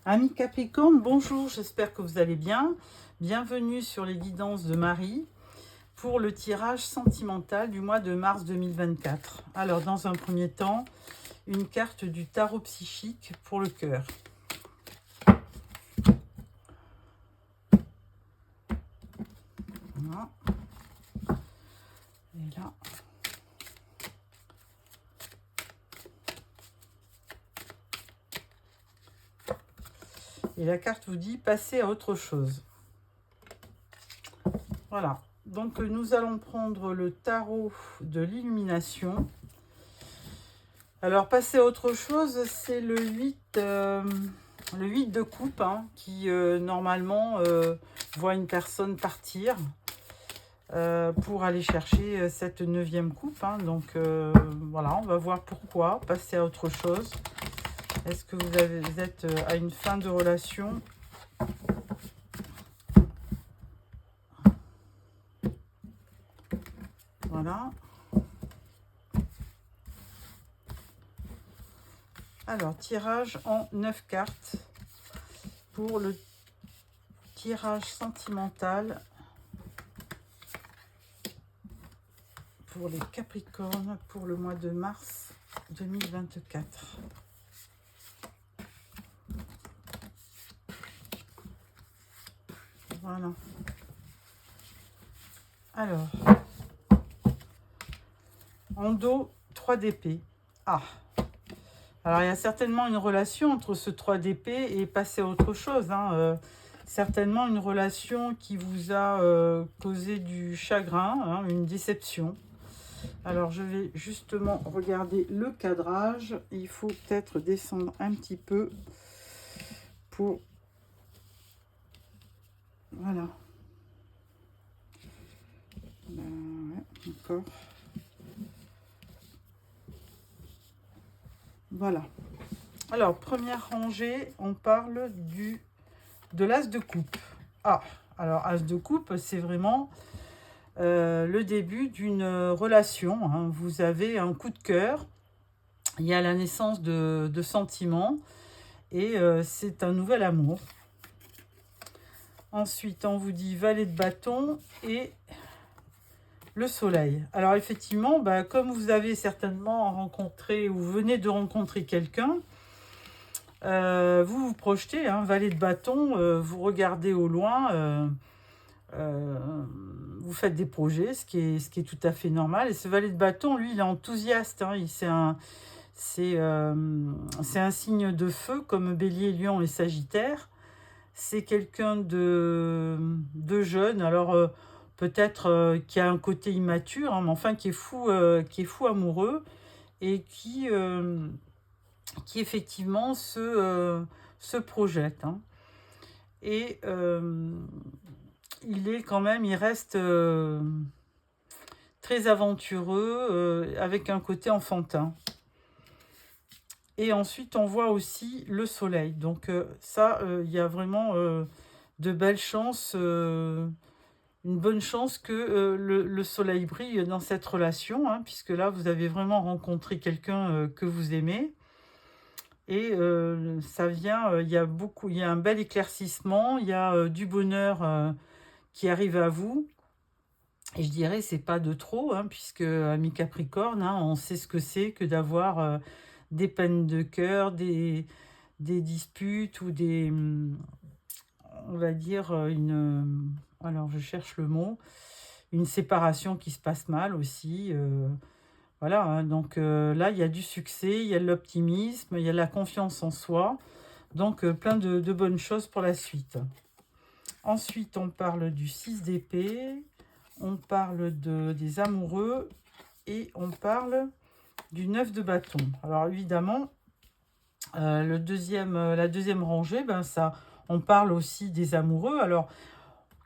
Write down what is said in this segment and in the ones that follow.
Amis Capricorne, bonjour, j'espère que vous allez bien. Bienvenue sur les guidances de Marie pour le tirage sentimental du mois de mars 2024. Alors, dans un premier temps, une carte du tarot psychique pour le cœur. Voilà. Et là. Et la carte vous dit passer à autre chose. Voilà. Donc nous allons prendre le tarot de l'illumination. Alors passer à autre chose, c'est le 8 de coupe qui normalement voit une personne partir pour aller chercher cette 9e coupe. Donc voilà, on va voir pourquoi passer à autre chose. Est-ce que vous êtes à une fin de relation? Voilà. Alors, tirage en 9 cartes pour le tirage sentimental pour les Capricornes pour le mois de mars 2024. Voilà. Alors, en dos, 3 d'épée. Ah! Alors, il y a certainement une relation entre ce 3 d'épée et passer à autre chose. Certainement une relation qui vous a causé du chagrin, une déception. Alors, je vais justement regarder le cadrage. Il faut peut-être descendre un petit peu pour... Voilà. Ouais, encore. Voilà. Alors, première rangée, on parle de l'as de coupe. Ah, alors as de coupe, c'est vraiment le début d'une relation. Vous avez un coup de cœur, il y a la naissance de sentiments et c'est un nouvel amour. Ensuite, on vous dit valet de bâton et le soleil. Alors effectivement, comme vous avez certainement rencontré ou venez de rencontrer quelqu'un, vous vous projetez, valet de bâton, vous regardez au loin, vous faites des projets, ce qui est tout à fait normal. Et ce valet de bâton, lui, il est enthousiaste. C'est un signe de feu, comme Bélier, Lion et Sagittaire. C'est quelqu'un de jeune, alors peut-être qui a un côté immature, mais enfin qui est fou amoureux et qui effectivement se projette. Et il reste très aventureux avec un côté enfantin. Et ensuite, on voit aussi le soleil. Donc il y a vraiment de belles chances, une bonne chance que le soleil brille dans cette relation, puisque là, vous avez vraiment rencontré quelqu'un que vous aimez. Et ça vient, il y a un bel éclaircissement, il y a du bonheur qui arrive à vous. Et je dirais, c'est pas de trop, puisque amis Capricorne, on sait ce que c'est que d'avoir des peines de cœur, des disputes ou on va dire, alors je cherche le mot, une séparation qui se passe mal aussi. Voilà, donc là, il y a du succès, il y a de l'optimisme, il y a de la confiance en soi. Donc, plein de bonnes choses pour la suite. Ensuite, on parle du 6 d'épée, on parle des amoureux et on parle du 9 de bâton. Alors, évidemment, la deuxième rangée, on parle aussi des amoureux. Alors,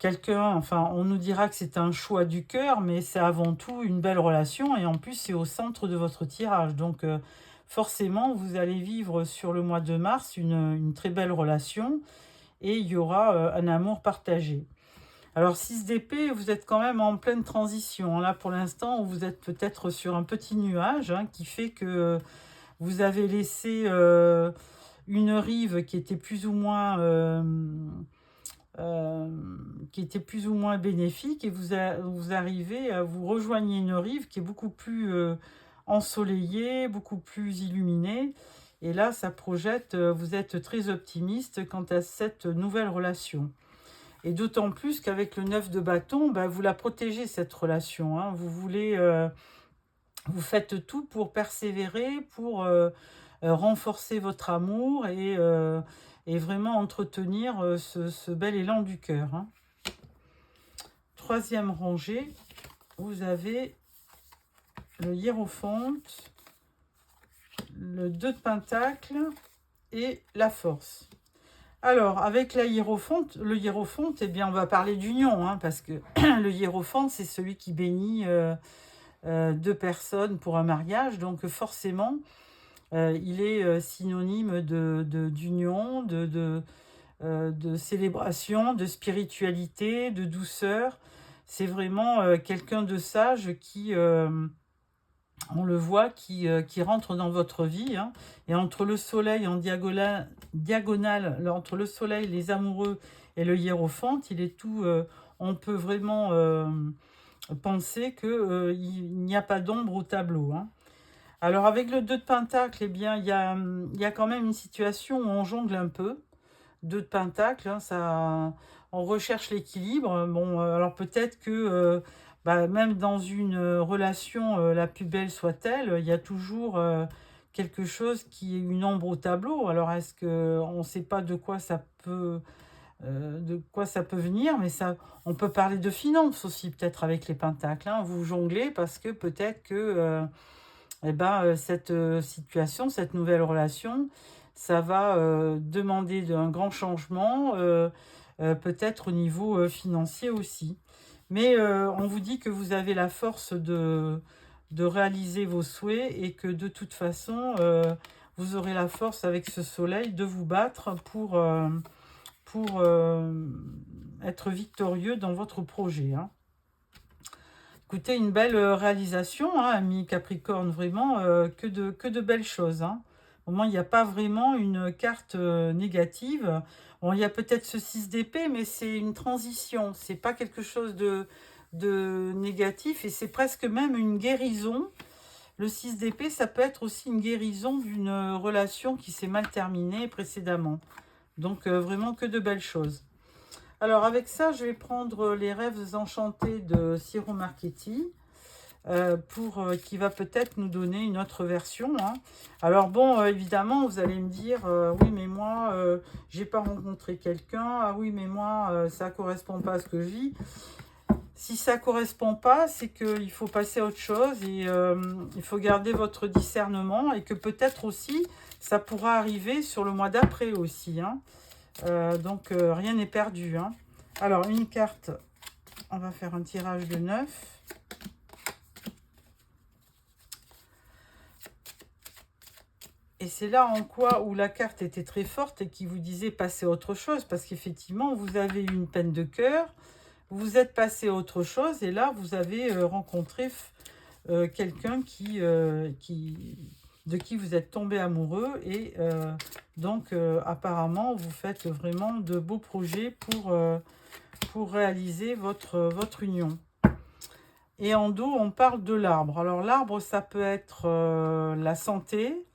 on nous dira que c'est un choix du cœur, mais c'est avant tout une belle relation et en plus, c'est au centre de votre tirage. Donc, forcément, vous allez vivre sur le mois de mars une très belle relation et il y aura un amour partagé. Alors, 6 d'épée, vous êtes quand même en pleine transition. Là, pour l'instant, vous êtes peut-être sur un petit nuage qui fait que vous avez laissé une rive qui était plus ou moins bénéfique, et vous arrivez, vous rejoignez une rive qui est beaucoup plus ensoleillée, beaucoup plus illuminée. Et là, ça projette, vous êtes très optimiste quant à cette nouvelle relation. Et d'autant plus qu'avec le 9 de bâton, bah, vous la protégez, cette relation. Hein. Vous voulez, vous faites tout pour persévérer, pour renforcer votre amour et vraiment entretenir ce bel élan du cœur. Hein. Troisième rangée, vous avez le hiérophante, le 2 de pentacle et la force. Alors, avec le hiérophante, eh bien, on va parler d'union, hein, parce que le hiérophante, c'est celui qui bénit deux personnes pour un mariage. Donc, forcément, il est synonyme d'union, de célébration, de spiritualité, de douceur. C'est vraiment quelqu'un de sage qui... on le voit, qui rentre dans votre vie. Hein. Et entre le soleil en diagonale, entre le soleil, les amoureux et le hiérophante, il est tout... on peut vraiment penser qu'il n'y a pas d'ombre au tableau. Hein. Alors avec le 2 de pentacle, eh bien, il y a quand même une situation où on jongle un peu. 2 de pentacle, hein, ça, on recherche l'équilibre. Bon, alors peut-être que... même dans une relation, la plus belle soit-elle, il y a toujours quelque chose qui est une ombre au tableau. Alors, est-ce qu'on ne sait pas de quoi ça peut venir, mais ça, on peut parler de finances aussi, peut-être avec les pentacles. Hein. Vous jonglez parce que peut-être que cette situation, cette nouvelle relation, ça va demander un grand changement, peut-être au niveau financier aussi. Mais on vous dit que vous avez la force de réaliser vos souhaits et que de toute façon, vous aurez la force avec ce soleil de vous battre pour être victorieux dans votre projet. Hein. Écoutez, une belle réalisation, hein, ami Capricorne, vraiment, que de belles choses. Hein. Au moins, il n'y a pas vraiment une carte négative. Bon, il y a peut-être ce 6 d'épée, mais c'est une transition. C'est pas quelque chose de négatif et c'est presque même une guérison. Le 6 d'épée, ça peut être aussi une guérison d'une relation qui s'est mal terminée précédemment. Donc, vraiment que de belles choses. Alors, avec ça, je vais prendre les rêves enchantés de Ciro Marchetti. Qui va peut-être nous donner une autre version. Hein. Alors bon, évidemment, vous allez me dire, oui, mais moi, j'ai pas rencontré quelqu'un. Ah oui, mais moi, ça correspond pas à ce que je vis. Si ça correspond pas, c'est qu'il faut passer à autre chose et il faut garder votre discernement et que peut-être aussi, ça pourra arriver sur le mois d'après aussi. Hein. Donc, rien n'est perdu. Hein. Alors, une carte, on va faire un tirage de 9. Et c'est là en quoi où la carte était très forte et qui vous disait passer à autre chose. Parce qu'effectivement, vous avez eu une peine de cœur, vous êtes passé à autre chose et là, vous avez rencontré quelqu'un de qui vous êtes tombé amoureux. Et donc, apparemment, vous faites vraiment de beaux projets pour réaliser votre union. Et en dos, on parle de l'arbre. Alors, l'arbre, ça peut être la santé.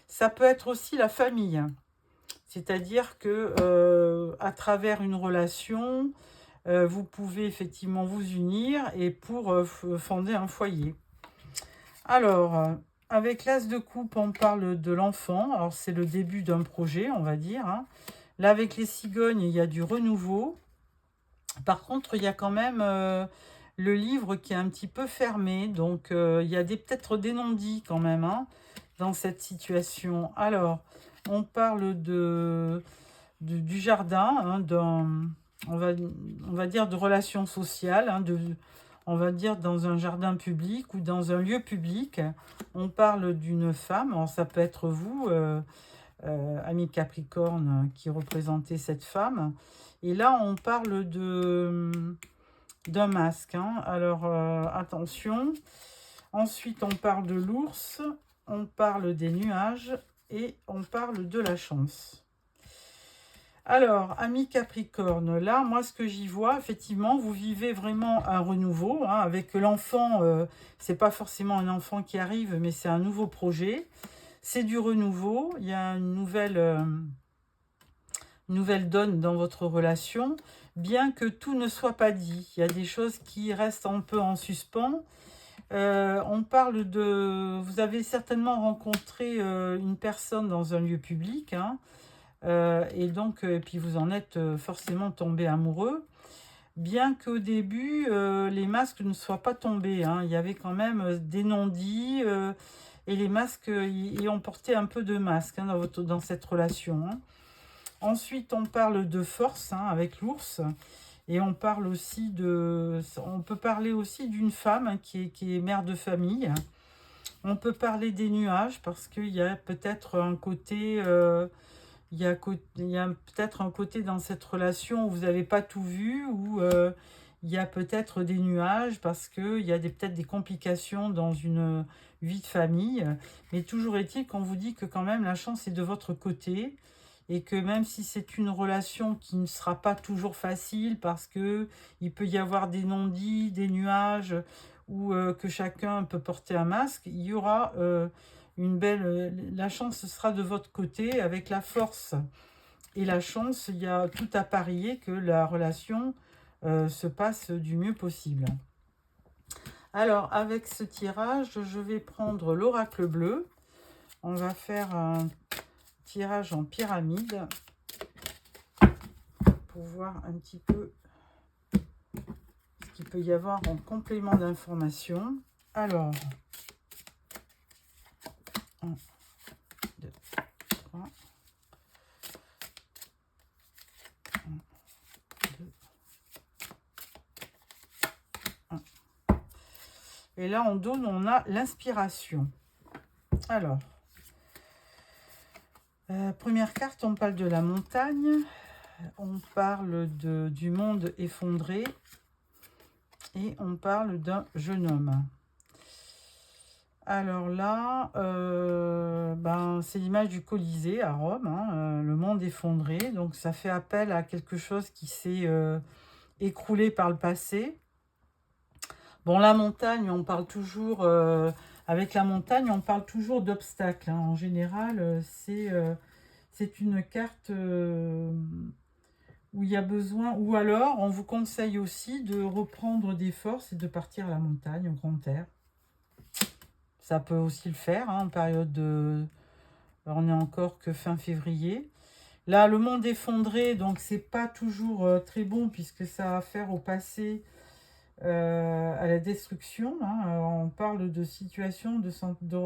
Ça peut être aussi la famille, c'est-à-dire que à travers une relation, vous pouvez effectivement vous unir et pour fonder un foyer. Alors, avec l'As de coupe, on parle de l'enfant. Alors, c'est le début d'un projet, on va dire. Hein. Là, avec les cigognes, il y a du renouveau. Par contre, il y a quand même le livre qui est un petit peu fermé. Donc, il y a peut-être des non-dits quand même, hein, dans cette situation. Alors, on parle du jardin, hein, on va dire de relations sociales, hein, on va dire dans un jardin public ou dans un lieu public. On parle d'une femme, alors ça peut être vous, ami Capricorne, qui représentez cette femme. Et là, on parle d'un masque. Hein. Alors, attention. Ensuite, on parle de l'ours. On parle des nuages et on parle de la chance. Alors, amis Capricorne, là, moi, ce que j'y vois, effectivement, vous vivez vraiment un renouveau, hein, avec l'enfant, c'est pas forcément un enfant qui arrive, mais c'est un nouveau projet. C'est du renouveau, il y a une nouvelle donne dans votre relation, bien que tout ne soit pas dit. Il y a des choses qui restent un peu en suspens. On parle de... Vous avez certainement rencontré une personne dans un lieu public, hein, et donc, et puis vous en êtes forcément tombé amoureux, bien qu'au début, les masques ne soient pas tombés, hein. Il y avait quand même des non-dits, et les masques, ils ont porté un peu de masque, hein, dans cette relation, hein. Ensuite, on parle de force, hein, avec l'ours, et on parle aussi de... On peut parler aussi d'une femme, hein, qui est mère de famille. On peut parler des nuages, parce qu'il y a peut-être un côté... il y a peut-être un côté dans cette relation où vous n'avez pas tout vu, où il y a peut-être des nuages parce qu'il y a peut-être des complications dans une vie de famille. Mais toujours est-il qu'on vous dit que quand même la chance est de votre côté et que même si c'est une relation qui ne sera pas toujours facile parce que il peut y avoir des non-dits, des nuages ou que chacun peut porter un masque, il y aura... la chance sera de votre côté avec la force et la chance. Il y a tout à parier que la relation se passe du mieux possible. Alors, avec ce tirage, je vais prendre l'oracle bleu. On va faire un tirage en pyramide pour voir un petit peu ce qu'il peut y avoir en complément d'information. Alors, 1, 2, 3. 1, 2, 1. Et là, en donne, on a l'inspiration. Alors, première carte, on parle de la montagne. On parle du monde effondré. Et on parle d'un jeune homme. Alors là, c'est l'image du Colisée à Rome, hein, le monde effondré. Donc ça fait appel à quelque chose qui s'est écroulé par le passé. Bon, la montagne, on parle toujours... avec la montagne, on parle toujours d'obstacles, hein. En général, c'est une carte où il y a besoin... Ou alors, on vous conseille aussi de reprendre des forces et de partir à la montagne, au grand air. Ça peut aussi le faire, hein, en période de... On n'est encore que fin février. Là, le monde effondré, donc c'est pas toujours très bon puisque ça a affaire au passé, à la destruction, hein. On parle de situation de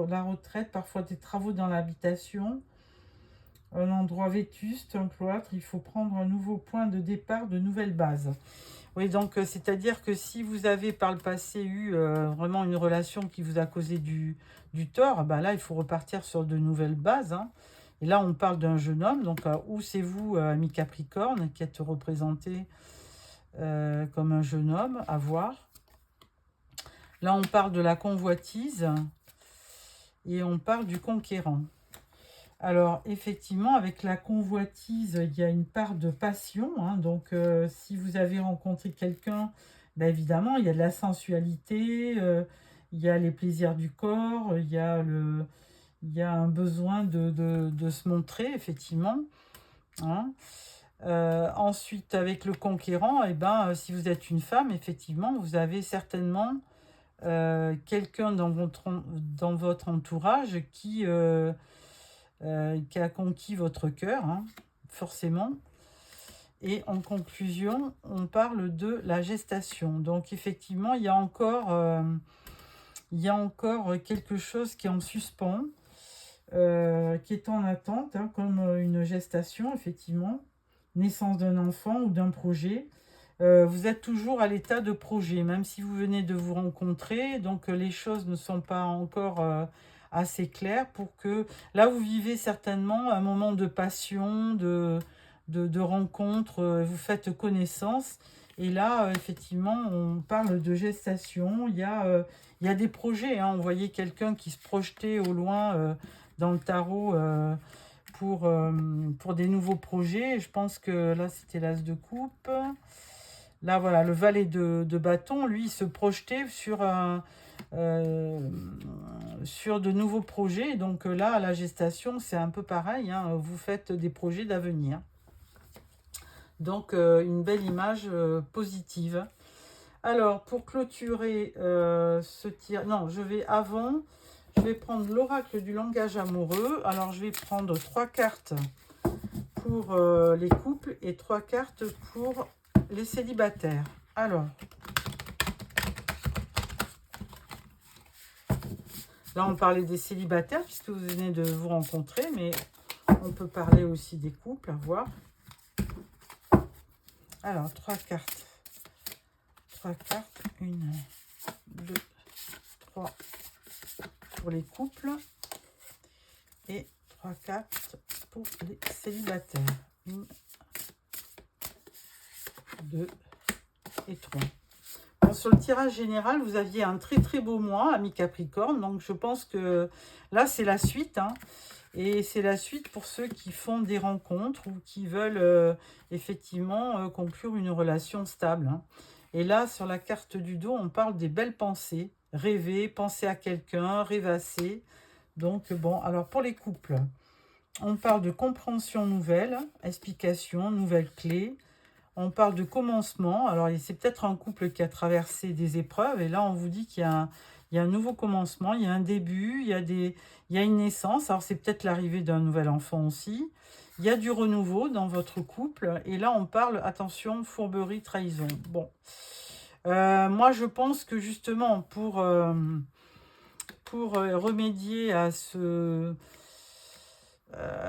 la retraite, parfois des travaux dans l'habitation, un endroit vétuste, un cloître. Il faut prendre un nouveau point de départ, de nouvelles bases. Oui, donc c'est-à-dire que si vous avez par le passé eu vraiment une relation qui vous a causé du tort, là, il faut repartir sur de nouvelles bases, hein. Et là, on parle d'un jeune homme. Donc, où c'est vous, ami Capricorne, qui êtes représenté comme un jeune homme à voir. Là, on parle de la convoitise et on parle du conquérant. Alors, effectivement, avec la convoitise, il y a une part de passion, hein. Donc, si vous avez rencontré quelqu'un, évidemment, il y a de la sensualité, il y a les plaisirs du corps, il y a un besoin de se montrer, effectivement, hein. Ensuite, avec le conquérant, si vous êtes une femme, effectivement, vous avez certainement quelqu'un dans votre entourage qui a conquis votre cœur, hein, forcément. Et en conclusion, on parle de la gestation. Donc, effectivement, il y a encore quelque chose qui est en suspens, qui est en attente, hein, comme une gestation, effectivement. Naissance d'un enfant ou d'un projet. Vous êtes toujours à l'état de projet, même si vous venez de vous rencontrer. Donc, les choses ne sont pas encore assez claires pour que... Là, vous vivez certainement un moment de passion, de rencontre. Vous faites connaissance. Et là, effectivement, on parle de gestation. Il y a des projets, hein. On voyait quelqu'un qui se projetait au loin dans le tarot pour des nouveaux projets. Je pense que là, c'était l'As de coupe. Là, voilà, le valet de bâton, lui, il se projetait sur de nouveaux projets. Donc là, la gestation, c'est un peu pareil, hein, vous faites des projets d'avenir. Donc, une belle image positive. Alors, pour clôturer ce tir... Non, je vais prendre l'oracle du langage amoureux. Alors, je vais prendre 3 cartes pour les couples et 3 cartes pour les célibataires. Alors, là, on parlait des célibataires puisque vous venez de vous rencontrer, mais on peut parler aussi des couples, à voir. Alors, 3 cartes. 3 cartes. 1, 2, 3 pour les couples. Et 3 cartes pour les célibataires. 1, 2 et 3. Bon, sur le tirage général, vous aviez un très très beau mois, ami Capricorne. Donc, je pense que là, c'est la suite, hein. Et c'est la suite pour ceux qui font des rencontres ou qui veulent effectivement conclure une relation stable, hein. Et là, sur la carte du dos, on parle des belles pensées. Rêver, penser à quelqu'un, rêvasser. Donc, bon, alors pour les couples, on parle de compréhension nouvelle, explication, nouvelles clés. On parle de commencement. Alors, c'est peut-être un couple qui a traversé des épreuves. Et là, on vous dit qu'il y a un nouveau commencement, il y a un début, il y a une naissance. Alors, c'est peut-être l'arrivée d'un nouvel enfant aussi. Il y a du renouveau dans votre couple. Et là, on parle, attention, fourberie, trahison. Bon. Moi, je pense que justement, pour remédier à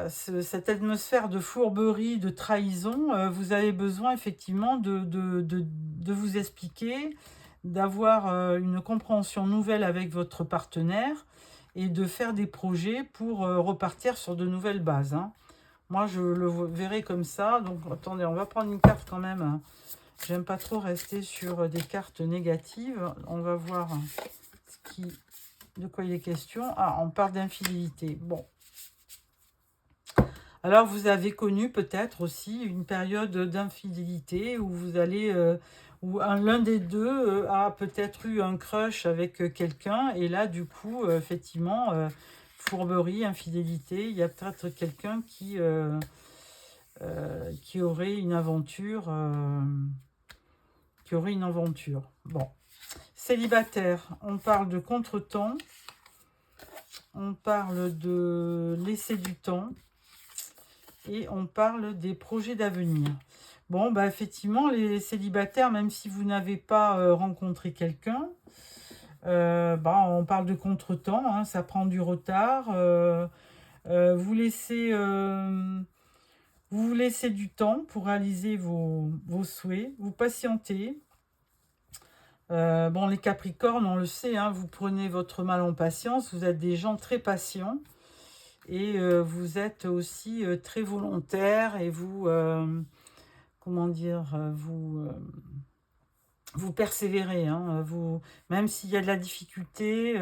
cette atmosphère de fourberie, de trahison, vous avez besoin effectivement de vous expliquer, d'avoir une compréhension nouvelle avec votre partenaire et de faire des projets pour repartir sur de nouvelles bases, hein. Moi, je le verrai comme ça. Donc, attendez, on va prendre une carte quand même, hein. J'aime pas trop rester sur des cartes négatives. On va voir de quoi il est question. Ah, on parle d'infidélité. Bon. Alors, vous avez connu peut-être aussi une période d'infidélité où vous allez, où l'un des deux a peut-être eu un crush avec quelqu'un. Et là, du coup, effectivement, fourberie, infidélité, il y a peut-être quelqu'un qui aurait une aventure. Bon. Célibataire, on parle de contretemps. On parle de laisser du temps. Et on parle des projets d'avenir. Bon, bah effectivement, les célibataires, même si vous n'avez pas rencontré quelqu'un, on parle de contretemps, hein, ça prend du retard. Vous vous laissez du temps pour réaliser vos souhaits, vous patientez. Bon, les Capricornes, on le sait, hein, vous prenez votre mal en patience, vous êtes des gens très patients. Et vous êtes aussi très volontaire et vous, comment dire, vous persévérez, hein, même s'il y a de la difficulté,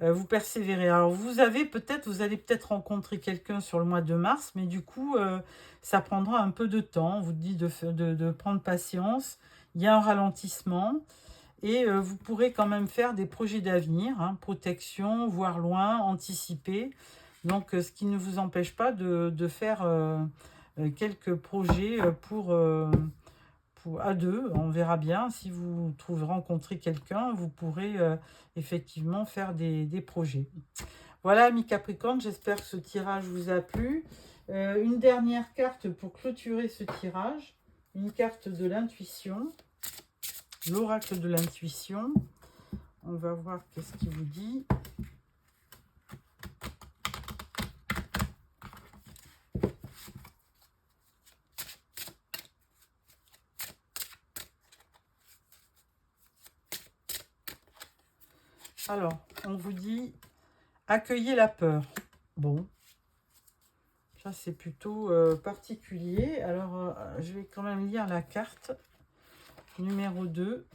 vous persévérez. Alors vous allez peut-être rencontrer quelqu'un sur le mois de mars, mais du coup, ça prendra un peu de temps. On vous dit de prendre patience. Il y a un ralentissement. Et vous pourrez quand même faire des projets d'avenir, hein, protection, voir loin, anticiper. Donc, ce qui ne vous empêche pas de faire quelques projets à deux. On verra bien. Si vous rencontrez quelqu'un, vous pourrez effectivement faire des projets. Voilà, amis Capricorne, j'espère que ce tirage vous a plu. Une dernière carte pour clôturer ce tirage. Une carte de l'intuition. L'oracle de l'intuition. On va voir qu'est-ce qu'il vous dit. Alors, on vous dit accueillez la peur. Bon, ça c'est plutôt particulier. Alors, je vais quand même lire la carte numéro 2.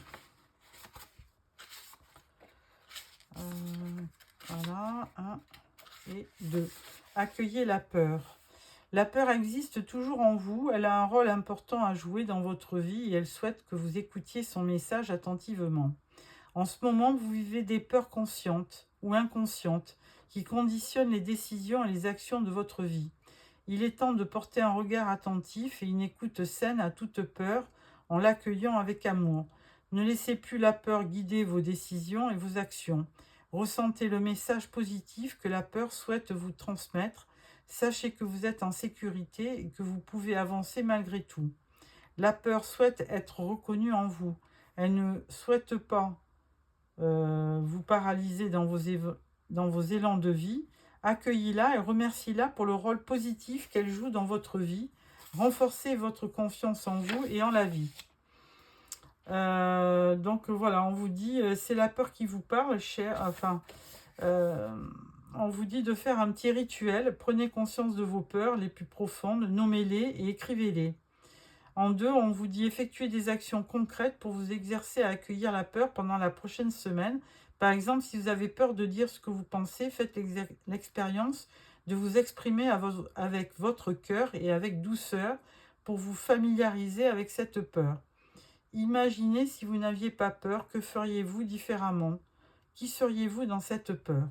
Voilà, hein. et 2. Accueillez la peur. La peur existe toujours en vous, elle a un rôle important à jouer dans votre vie et elle souhaite que vous écoutiez son message attentivement. En ce moment, vous vivez des peurs conscientes ou inconscientes qui conditionnent les décisions et les actions de votre vie. Il est temps de porter un regard attentif et une écoute saine à toute peur en l'accueillant avec amour. Ne laissez plus la peur guider vos décisions et vos actions. Ressentez le message positif que la peur souhaite vous transmettre. Sachez que vous êtes en sécurité et que vous pouvez avancer malgré tout. La peur souhaite être reconnue en vous. Elle ne souhaite pas vous paralyser dans vos élans de vie. Accueillez-la et remerciez-la pour le rôle positif qu'elle joue dans votre vie. Renforcez votre confiance en vous et en la vie. Donc voilà, on vous dit, c'est la peur qui vous parle, on vous dit de faire un petit rituel. Prenez conscience de vos peurs les plus profondes, nommez-les et écrivez-les. En 2, on vous dit effectuer des actions concrètes pour vous exercer à accueillir la peur pendant la prochaine semaine. Par exemple, si vous avez peur de dire ce que vous pensez, faites l'expérience de vous exprimer avec votre cœur et avec douceur pour vous familiariser avec cette peur. Imaginez si vous n'aviez pas peur, que feriez-vous différemment? Qui seriez-vous dans cette peur?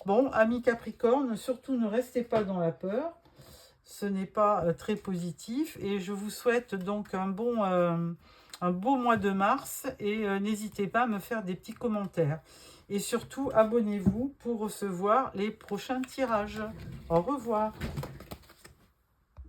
Bon, amis Capricorne, surtout ne restez pas dans la peur. Ce n'est pas très positif et je vous souhaite donc un beau mois de mars et n'hésitez pas à me faire des petits commentaires. Et surtout, abonnez-vous pour recevoir les prochains tirages. Au revoir.